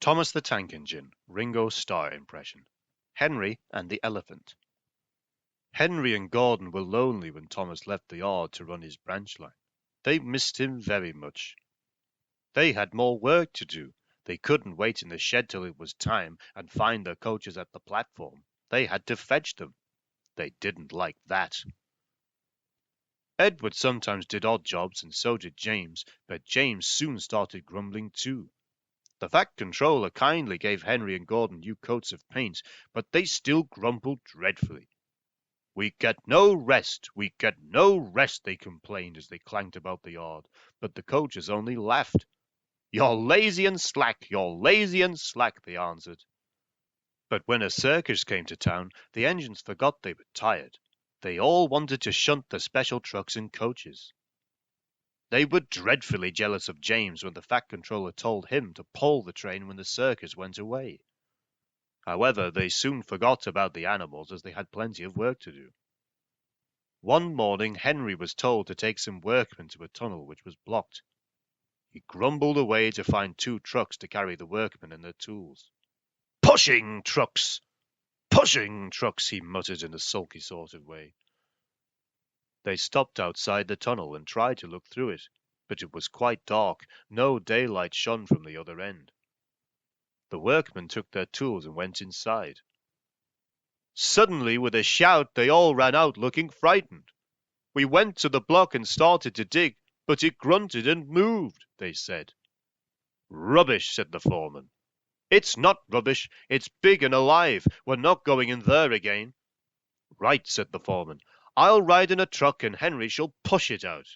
Thomas the Tank Engine, Ringo Starr impression. Henry and the Elephant. Henry and Gordon were lonely when Thomas left the yard to run his branch line. They missed him very much. They had more work to do. They couldn't wait in the shed till it was time and find their coaches at the platform. They had to fetch them. They didn't like that. Edward sometimes did odd jobs, and so did James, but James soon started grumbling too. The Fat Controller kindly gave Henry and Gordon new coats of paint, but they still grumbled dreadfully. We get no rest, we get no rest, they complained as they clanked about the yard, but the coaches only laughed. You're lazy and slack, you're lazy and slack, they answered. But when a circus came to town, the engines forgot they were tired. They all wanted to shunt the special trucks and coaches. They were dreadfully jealous of James when the Fat Controller told him to pull the train when the circus went away. However, they soon forgot about the animals as they had plenty of work to do. One morning, Henry was told to take some workmen to a tunnel which was blocked. He grumbled away to find 2 trucks to carry the workmen and their tools. Pushing trucks! Pushing trucks, he muttered in a sulky sort of way. They stopped outside the tunnel and tried to look through it, but it was quite dark. No daylight shone from the other end. The workmen took their tools and went inside. Suddenly, with a shout, they all ran out looking frightened. We went to the block and started to dig, but it grunted and moved, they said. Rubbish, said the foreman. It's not rubbish, it's big and alive. We're not going in there again. Right, said the foreman. I'll ride in a truck and Henry shall push it out.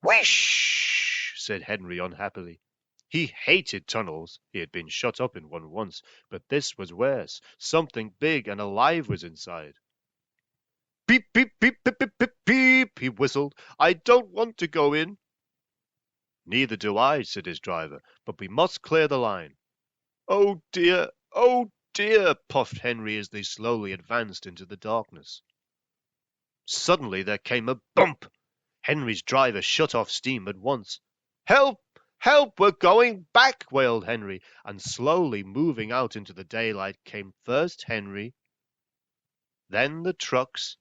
Whoosh, said Henry unhappily. He hated tunnels. He had been shut up in one once, but this was worse. Something big and alive was inside. Beep, beep, beep, beep, beep, beep, beep, he whistled. I don't want to go in. Neither do I, said his driver, but we must clear the line. Oh dear, puffed Henry as they slowly advanced into the darkness. Suddenly there came a bump. Henry's driver shut off steam at once. Help! Help! We're going back! Wailed Henry, and slowly moving out into the daylight came first Henry, then the trucks,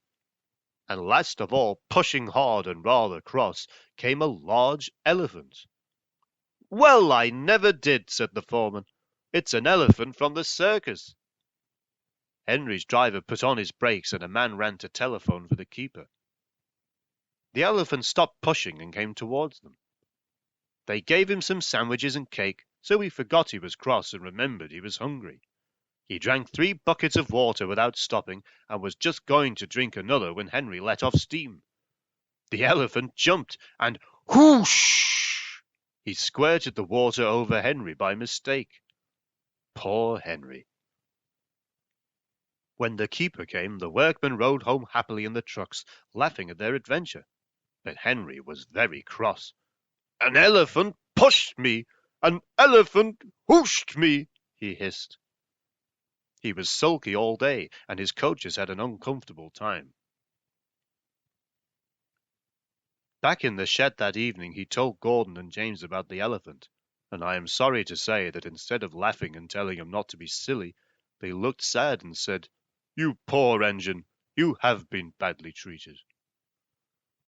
and last of all, pushing hard and rather cross, came a large elephant. Well, I never did, said the foreman. It's an elephant from the circus. Henry's driver put on his brakes and a man ran to telephone for the keeper. The elephant stopped pushing and came towards them. They gave him some sandwiches and cake, so he forgot he was cross and remembered he was hungry. He drank 3 buckets of water without stopping and was just going to drink another when Henry let off steam. The elephant jumped and whoosh! He squirted the water over Henry by mistake. Poor Henry. When the keeper came, the workmen rode home happily in the trucks, laughing at their adventure. But Henry was very cross. An elephant pushed me! An elephant whooshed me! He hissed. He was sulky all day, and his coaches had an uncomfortable time. Back in the shed that evening, he told Gordon and James about the elephant, and I am sorry to say that instead of laughing and telling him not to be silly, they looked sad and said, You poor engine, you have been badly treated.